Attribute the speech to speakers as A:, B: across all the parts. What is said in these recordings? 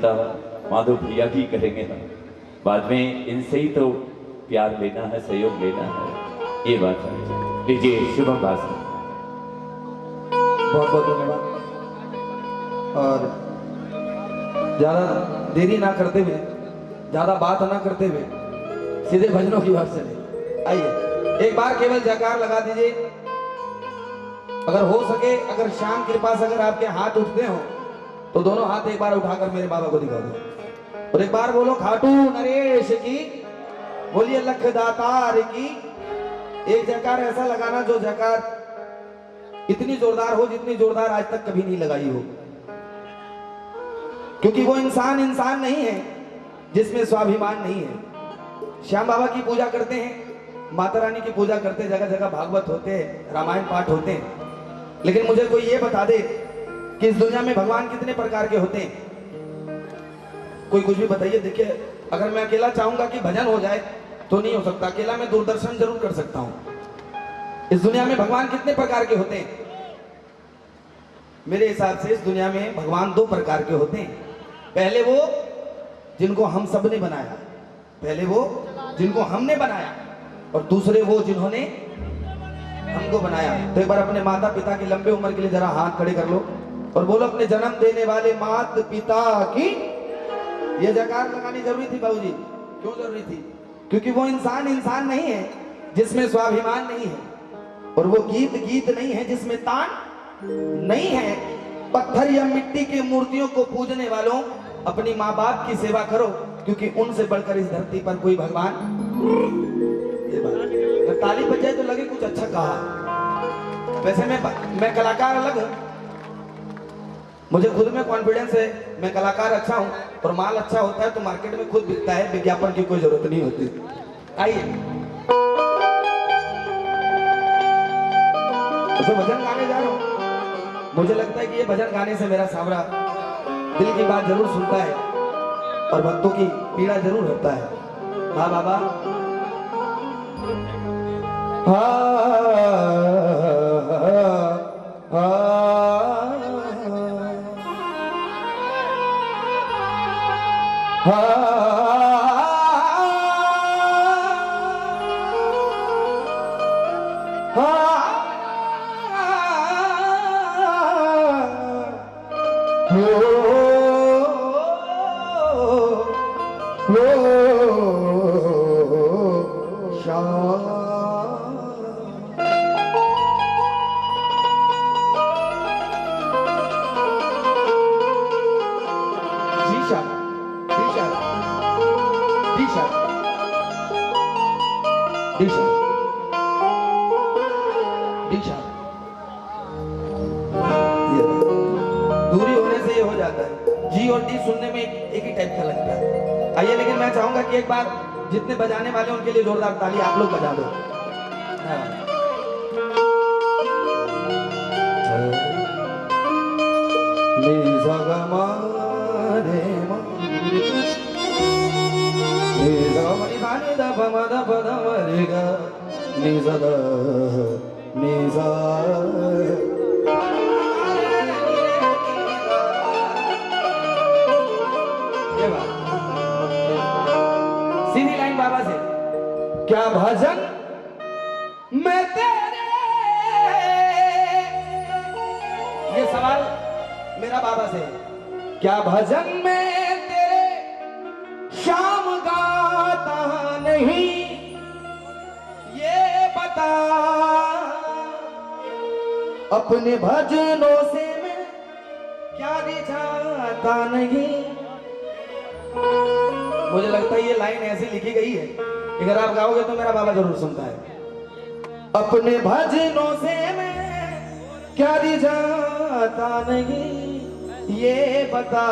A: रिश्ता माधव भैया भी करेंगे हम, बाद में इनसे ही तो प्यार लेना है, सहयोग लेना है, ये बात है। लीजिए शुभम भास्कर।
B: बहुत बहुत धन्यवाद। और ज़्यादा देरी ना करते हुए, ज़्यादा बात ना करते हुए सीधे भजनों की बात चले। आइए एक बार केवल जयकार लगा दीजिए। अगर हो सके, अगर श्याम कृपा से अगर आपके हाथ उठते हो तो दोनों हाथ एक बार उठाकर मेरे बाबा को दिखा दो और एक बार बोलो खाटू नरेश की, बोलिए लख दातार की। एक जयकार ऐसा लगाना जो जयकार इतनी जोरदार हो जितनी जोरदार आज तक कभी नहीं लगाई हो, क्योंकि वो इंसान नहीं है जिसमें स्वाभिमान नहीं है। श्याम बाबा की पूजा करते हैं, माता रानी की पूजा करते हैं, जगह जगह भागवत होते हैं, रामायण पाठ होते हैं, लेकिन मुझे कोई ये बता दे कि इस दुनिया में भगवान कितने प्रकार के होते हैं? कोई कुछ भी बताइए। देखिए, अगर मैं अकेला चाहूंगा कि भजन हो जाए तो नहीं हो सकता। अकेला मैं दूरदर्शन जरूर कर सकता हूं। इस दुनिया में भगवान कितने प्रकार के होते हैं? मेरे हिसाब से इस दुनिया में भगवान दो प्रकार के होते हैं। पहले वो जिनको हम सब ने बनाया, पहले वो जिनको हमने बनाया, और दूसरे वो जिन्होंने हमको बनाया। तो एक बार अपने माता पिता की लंबे उम्र के लिए जरा हाथ खड़े कर लो और बोलो अपने जन्म देने वाले माता पिता की। ये जयकार लगानी जरूरी थी बाबूजी। क्यों जरूरी थी? क्योंकि वो इंसान नहीं है जिसमें स्वाभिमान नहीं है, और वो गीत नहीं है जिसमें तान नहीं है। पत्थर या मिट्टी की मूर्तियों को पूजने वालों, अपनी माँ बाप की सेवा करो, क्योंकि उनसे बढ़कर इस धरती पर कोई भगवान। ये बात ताली बज जाए तो लगे कुछ अच्छा कहा। वैसे मैं कलाकार अलग हूं, मुझे खुद में कॉन्फिडेंस है, मैं कलाकार अच्छा हूं, और माल अच्छा होता है तो मार्केट में खुद बिकता है, विज्ञापन की कोई जरूरत नहीं होती। आइए तो भजन गाने जा रहा हूं। मुझे लगता है कि ये भजन गाने से मेरा सावरा दिल की बात जरूर सुनता है और भक्तों की पीड़ा जरूर होता है। हाँ बाबा। दूरी होने से ये हो जाता है, जी और डी सुनने में एक ही टाइप का लगता है। आइए, लेकिन मैं चाहूंगा कि एक बार जितने बजाने वाले उनके लिए जोरदार ताली आप लोग बजा दो। सीधी लाइन बाबा से। क्या भजन मैं तेरे, ये सवाल मेरा बाबा से है। क्या भजन में तेरे शाम गाता नहीं, ये बता। अपने भजनों से मैं क्या रिझाता नहीं। मुझे लगता है ये लाइन ऐसी लिखी गई है कि अगर आप गाओगे तो मेरा बाबा जरूर सुनता है। अपने भजनों से मैं क्या रिझाता नहीं, ये बता।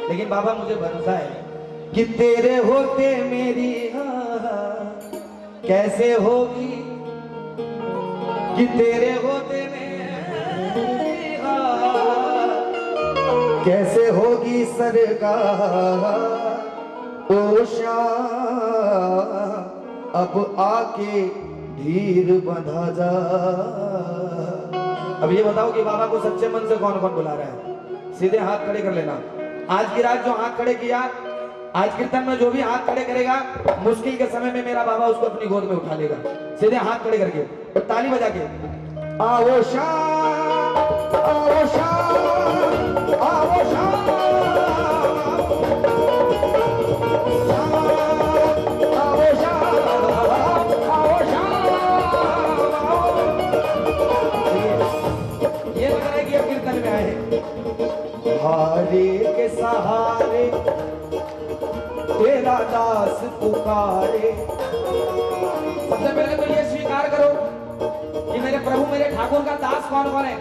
B: लेकिन बाबा मुझे भरोसा है कि तेरे होते मेरी कैसे होगी, कि तेरे होते मेरी कैसे होगी सरकार। ओ श्याम अब आके धीर बंधा जा। अब ये बताओ कि बाबा को सच्चे मन से कौन कौन बुला रहा है? सीधे हाथ खड़े कर लेना। आज की रात जो हाथ खड़े किया, आज कीर्तन में जो भी हाथ खड़े करेगा, मुश्किल के समय में मेरा बाबा उसको अपनी गोद में उठा लेगा। सीधे हाथ खड़े करके और ताली बजा के, आओ शाम, आओ शाम, आओ शाम, आओ शाम, आओ शाम। ये लग रहा है कि अब कीर्तन में आए हैं। हारे के सहारे तेरा दास पुकारे। सबसे पहले तो ये स्वीकार करो कि मेरे प्रभु मेरे ठाकुर का दास कौन कौन है।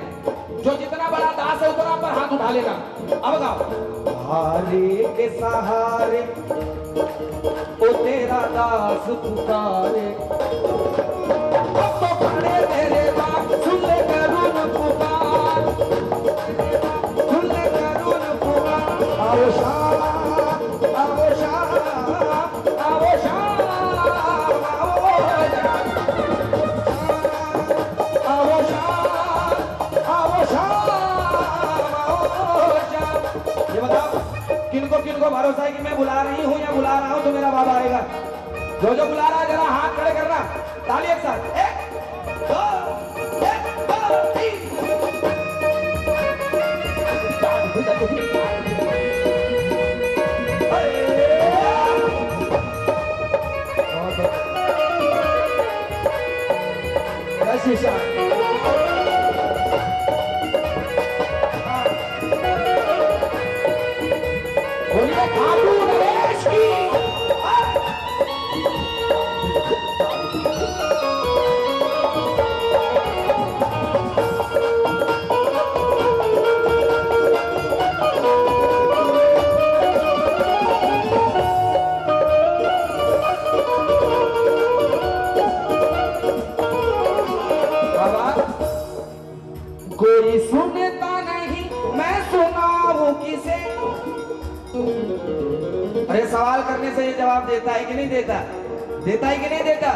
B: जो जितना बड़ा दास है उतना पर हाथ उठा लेगा। अब गाओ, हारे के सहारे ओ तेरा दास पुकारे, अब तो खड़े तेरे बाप सुन ले करुण पुकार, सुन ले करुण पुकार। आओ शाम, आओ शाम, आओ शाम, आओ शाम, आओ शाम। ये बताओ किनको भरोसा है कि मैं बुला रही हूँ या बुला रहा हूँ तो मेरा बाबा आएगा। जो जो बुला रहा है जरा हाथ खड़े करना, ताली एक साथ, एक दो तीन। शीशा बोलिए खाटू नरेश की। कोई सुनता नहीं मैं सुनाऊं किसे। अरे सवाल करने से ये जवाब देता है कि नहीं देता, देता है कि नहीं देता।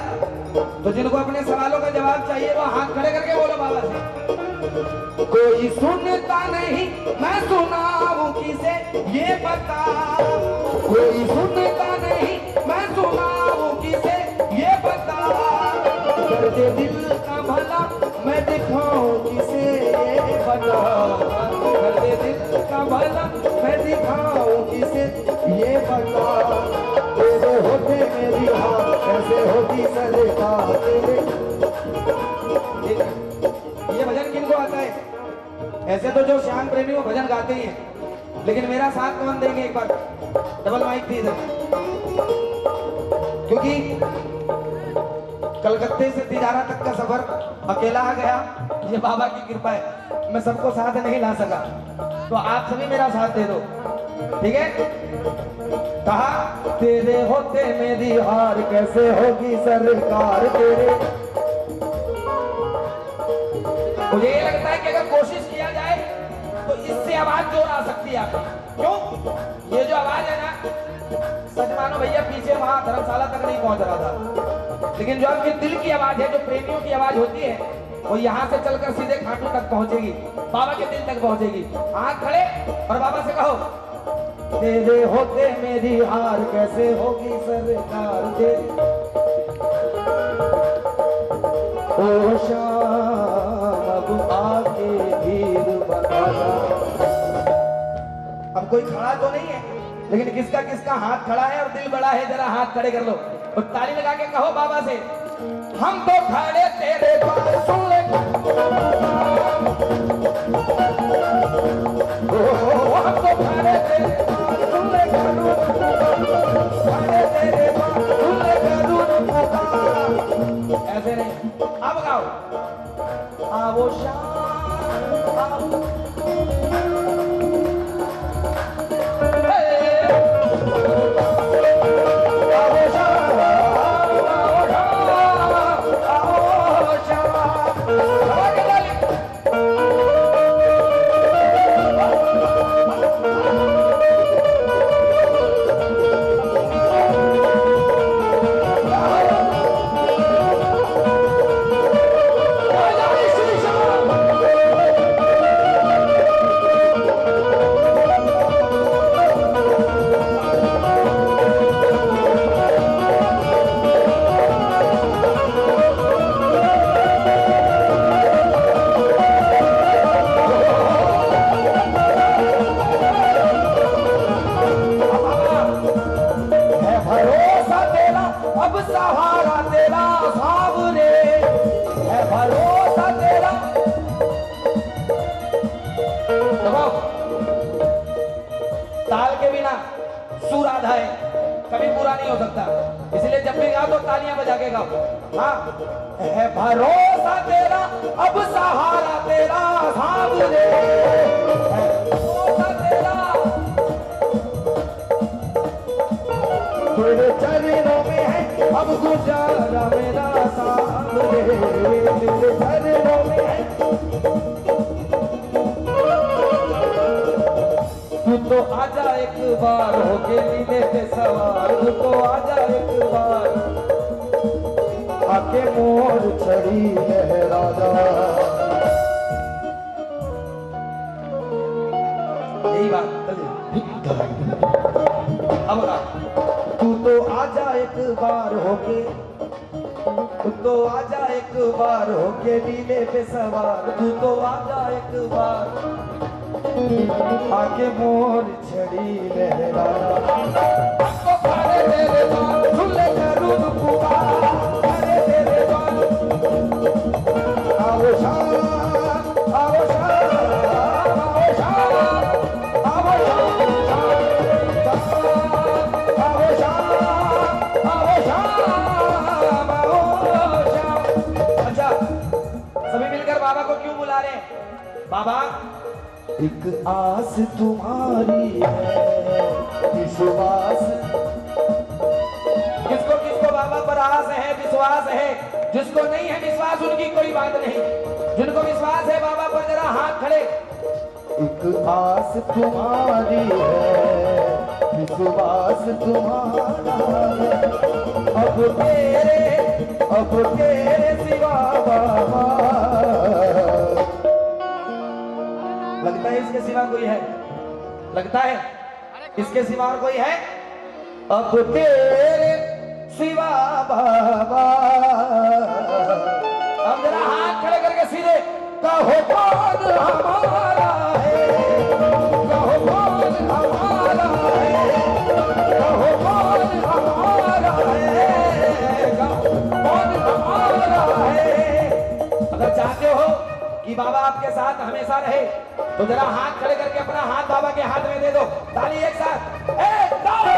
B: तो जिनको अपने सवालों का जवाब चाहिए वो हाथ खड़े करके बोलो बाबा से। कोई सुनता नहीं मैं सुनाऊं किसे ये बता, कोई सुनता नहीं मैं सुनाऊं किसे ये बता। दर्द दिल का भला मैं दिखाऊं किसे ये बता, दर्द दिल का भला मैं दिखाऊं किसे ये बता। तेरे होते मेरी हाथ कैसे होती सरकार तेरे। ये भजन किनको आता है? ऐसे तो जो श्याम प्रेमी वो भजन गाते ही हैं, लेकिन मेरा साथ कौन देंगे? एक बार डबल माइक थी इधर, क्योंकि कलकत्ते से तिजारा तक का सफर अकेला आ गया। ये बाबा की कृपा है, मैं सबको साथ नहीं ला सका, तो आप सभी मेरा साथ दे दो, ठीक है। कहा तेरे होते मेरी हार कैसे होगी सरकार तेरे। मुझे ये लगता है कि अगर कोशिश किया जाए तो इससे आवाज जोर आ सकती है आपकी। क्यों? ये जो आवाज है ना, सच मानो भैया पीछे वहां धर्मशाला तक नहीं पहुंच रहा था, लेकिन जो आपके दिल की आवाज है, जो प्रेमियों की आवाज होती है, वो यहाँ से चलकर सीधे खाटू तक पहुंचेगी, बाबा के दिल तक पहुंचेगी। हाथ खड़े और बाबा से कहो तेरे होते मेरी हार कैसे होगी सरकार तेरी। ओ शाम अब आके भीड़ बना। अब कोई खड़ा तो नहीं है, लेकिन किसका किसका हाथ खड़ा है और दिल बड़ा है, जरा हाथ खड़े कर लो और ताली लगा के कहो बाबा से, हम तो खड़े तेरे पास सुन ले। हम तो खड़े तेरे पास सुन ले, खड़े तेरे पास सुन ले करूं पुकार। ऐसे नहीं, अब गाओ आओ शाम आओ। ताल के बिना सुर आधा है, कभी पूरा नहीं हो सकता। इसलिए जब भी गाओ तो तालियां बजा के गाओ। हाँ, है भरोसा तेरा अब सहारा तेरा सामने, है भरोसा तेरा तेरे चरणों में है अब गुजारा मेरा सामने, तेरे चरणों में है। तू तो आजा एक बार होके नीले पे सवार, तू तो आजा एक बार आके मोर छड़ी लहरा जा। यही बात अब तू तो आजा एक बार होके, तू तो आजा एक बार होके नीले पे सवार, तू तो आजा एक बार आके मोर छड़ी लहरा। तो खाने तेरे द्वार खुले करूं पुकार, खाने तेरे द्वार आओ शाम, आओ शाम, आओ शाम, आओ शाम, आओ शाम, आओ शाम, आओ शाम। अच्छा, सभी मिलकर बाबा को क्यों बुला रहे हैं? बाबा एक आस तुम्हारी है, विश्वास। किसको किसको बाबा पर आस है, विश्वास है? जिसको नहीं है विश्वास उनकी कोई बात नहीं, जिनको विश्वास है बाबा पर जरा हाथ खड़े। एक आस तुम्हारी है, विश्वास तुम्हारा है, अब तेरे सिवा बाबा। लगता है इसके सिवा कोई है? लगता है इसके सिवा और कोई है? अब तेरे सिवा बाबा। अब जरा हाथ खड़े करके सीधे कहो कौन हमारा है, कहो कौन हमारा है, कहो कौन हमारा है, कहो कौन हमारा है। अगर चाहते हो कि बाबा आपके साथ हमेशा रहे तो जरा हाथ खड़े करके अपना हाथ बाबा के हाथ में दे दो। ताली एक साथ, एक ताली।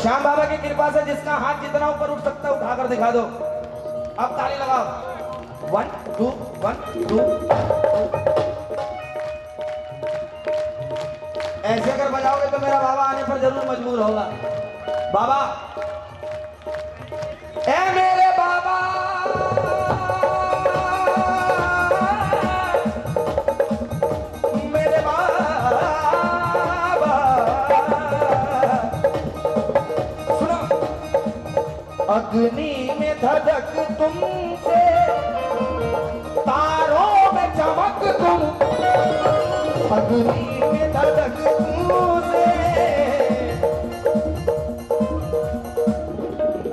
B: श्याम बाबा की कृपा से जिसका हाथ जितना ऊपर उठ सकता है उठाकर दिखा दो। अब ताली लगाओ। 1 2 1 2। ऐसे अगर बजाओगे तो मेरा बाबा आने पर जरूर मजबूर होगा। बाबा, ए मेरे बाबा, मेरे बाबा, सुनो। अग्नि में धधक तुमसे, तारों में चमक तुम, अग्नि में धधक तुमसे,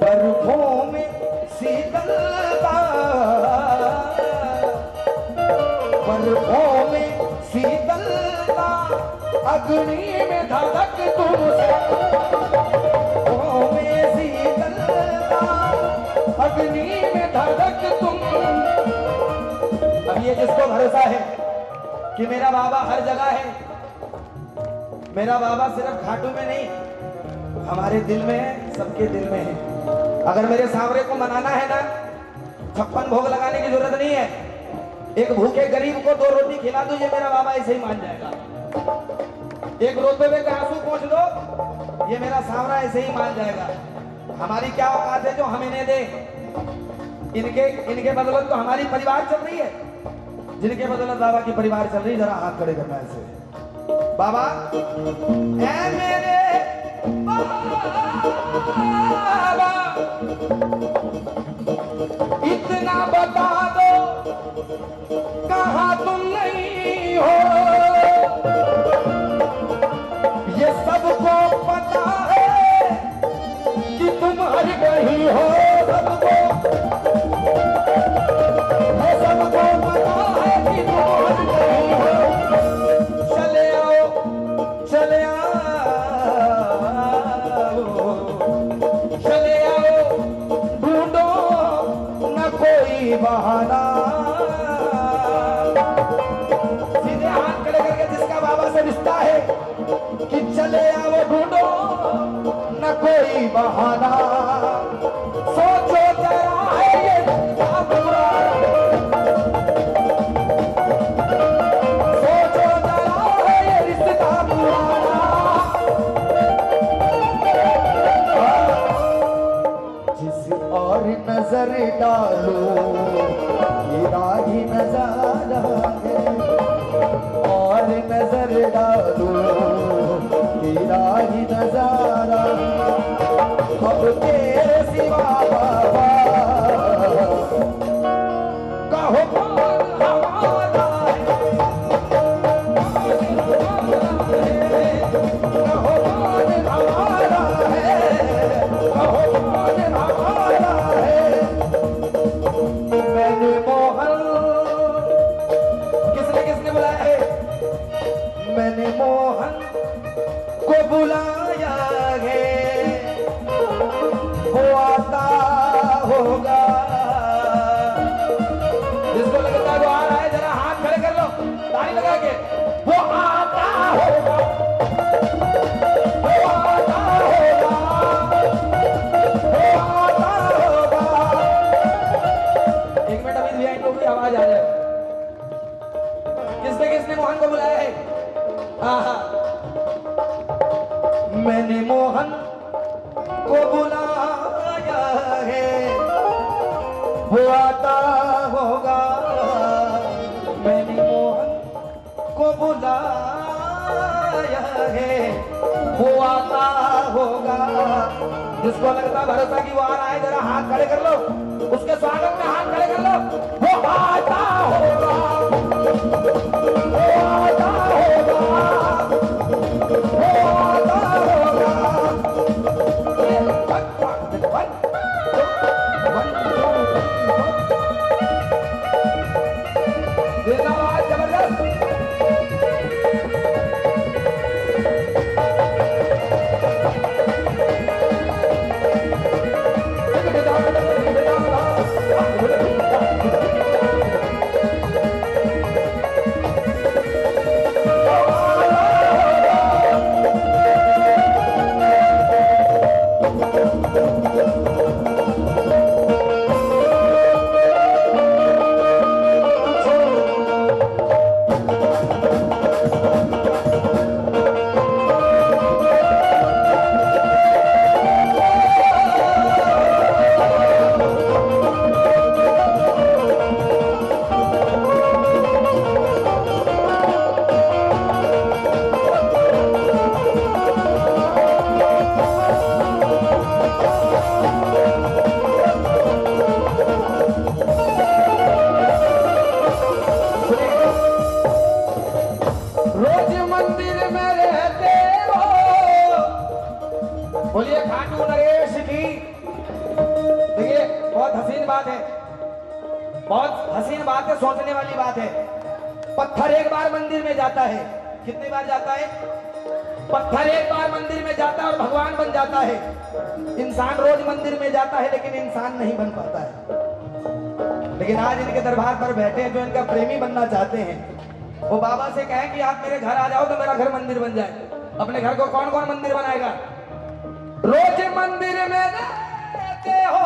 B: बर्फों में शीतलता, बर्फों में शीतलता, अग्नि में धधक तुमसे, बर्फों में शीतलता, अग्नि में धधक तुम। अब ये जिसको भरोसा है कि मेरा बाबा हर जगह है, मेरा बाबा सिर्फ घाटों में नहीं हमारे दिल में है, सबके दिल में है। अगर मेरे सांवरे को मनाना है ना, 56 भोग लगाने की जरूरत नहीं है। एक भूखे गरीब को 2 रोटी खिला दो, ये मेरा बाबा ऐसे ही मान जाएगा। एक रोते हुए का आंसू पोंछ दो, ये मेरा सांवरा ऐसे ही मान जाएगा। हमारी क्या औकात है जो हमें नहीं दे, इनके इनके बदौलत तो हमारी परिवार चल रही है। जिनके बदौलत बाबा की परिवार चल रही है, जरा हाथ खड़े करना ऐसे। बाबा ऐ मेरे बाबा, इतना बता दो कहाँ तुम नहीं हो। ये सबको पता है कि तुम हर कहीं हो। सबको ये सबको पता है कि तुम हर कहीं हो। चले आओ चले आओ चले आओ, ढूंढो न कोई बहाना। सीधे हाथ खड़े करके जिसका बाबा से रिश्ता है कि चले आओ, ढूंढो न कोई बहाना। सोचो जरा है ये रिश्ता पुराना, सोचो जरा है ये रिश्ता पुराना। जिस और नजर डालो तेरा ही नजारा है, और नजर डालो तेरा ही नजारा। अब तेरे सिवा बाबा कहो कौन हमारा है, कहो कौन हमारा है, कहो कौन हमारा है। मैंने मोहन, किसने किसने बुलाया है? मैंने मोहन को बुलाया है, वो आता होगा। जिसको लगता है वो आ रहा है, जरा हाथ खड़े कर लो ताली लगा के। वो आता होगा, वो आता होगा, वो आता होगा। एक मिनट अभी वीआईपी की आवाज आ जाए। किसने किसने मोहन को बुलाया है? हाँ, मैंने मोहन को बुलाया है, वो आता होगा। मैंने मोहन को बुलाया है, वो आता होगा। जिसको लगता है भरोसा कि वो आ रहा है, जरा हाथ खड़े कर लो, उसके स्वागत में हाथ खड़े कर लो। वो आता होगा, वो आता होगा, वो आता होगा। जिंदाबाद जबरदस्त। बोलिए खाटू नरेश की। देखिए बहुत हसीन बात है, बहुत हसीन बात है, सोचने वाली बात है। पत्थर एक बार मंदिर में जाता है, कितनी बार जाता है? पत्थर एक बार मंदिर में जाता है और भगवान बन जाता है। इंसान रोज मंदिर में जाता है लेकिन इंसान नहीं बन पाता है। लेकिन आज इनके दरबार पर बैठे जो इनका प्रेमी बनना चाहते हैं, वो बाबा से कहें कि आप मेरे घर आ जाओ तो मेरा घर मंदिर बन जाए। अपने घर को कौन कौन मंदिर बनाएगा? रोज मंदिर में रहते हो,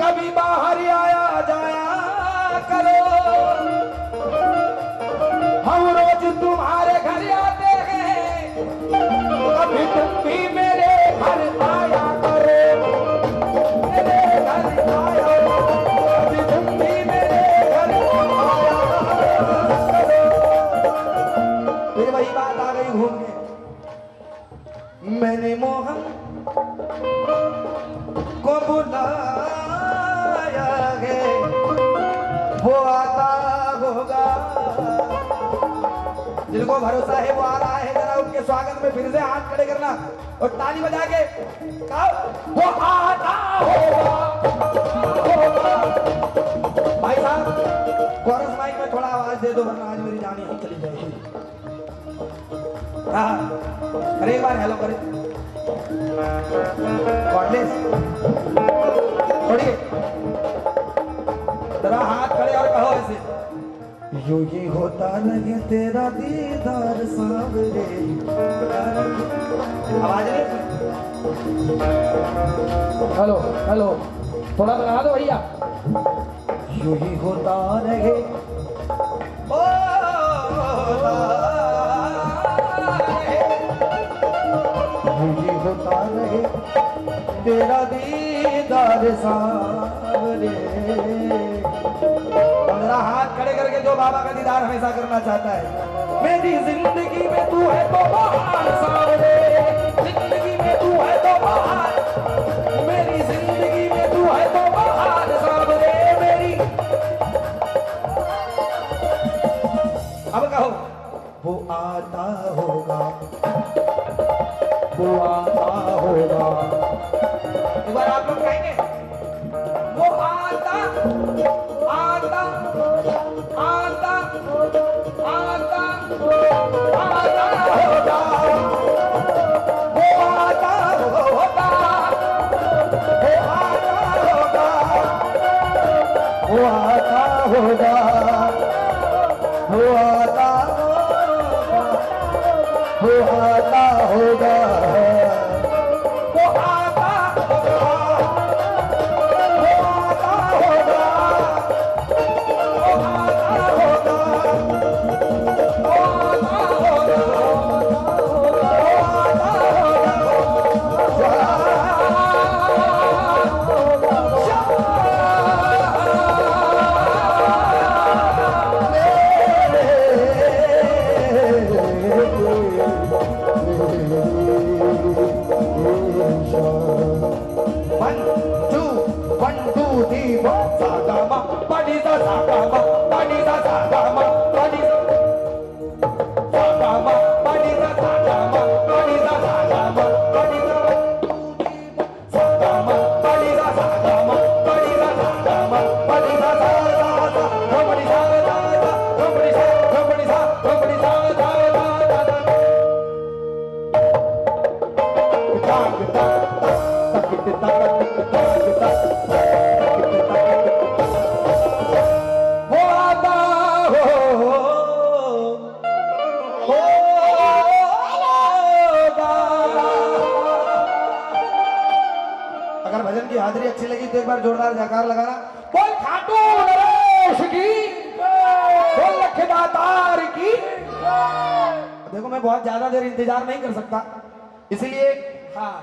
B: कभी बाहर आया जाया करो। हम रोज तुम्हारे घर आते हैं, कभी तुम भी मेरे घर आया करो। जिसको बुलाया है वो आता होगा, जिनको भरोसा है वो आ रहा है। जरा उनके स्वागत में फिर से हाथ खड़े करना और ताली बजा के कहो वो आता होगा। भाई साहब कोरस माइक में थोड़ा आवाज दे दो वरना आज मेरी जान यहीं चली जाएगी। हाँ अरे एक बार हेलो करे कॉर्डलेस छोड़िए, जरा हाथ खड़े और कहो ऐसे, यूं ही होता लगे तेरा दीदार सावरे। आवाज नहीं,
C: हेलो हेलो थोड़ा बना दो भैया।
B: यूं ही होता रहे ओ यूं ही होता रहे तेरा दीदार सावरे। हाथ खड़े करके जो बाबा का दीदार हमेशा करना चाहता है, मेरी जिंदगी में तू है तो बहार सावरे, जिंदगी में तू है तो बहार, मेरी जिंदगी में तू है तो बहार सावरे मेरी। अब कहो वो आता होगा, वो आता होगा। एक बार आप लोग कहेंगे वो आता आता आता आता आता होगा, वो आता होगा, वो आता होगा, वो आता होगा, वो आता होगा, वो आता होगा, वो आता हाजिरी अच्छी लगी तो एक बार जोरदार जयकार लगाना। बोल खाटू नरेश की, बोल लखदातार की। देखो मैं बहुत ज्यादा देर इंतजार नहीं कर सकता, इसलिए हाँ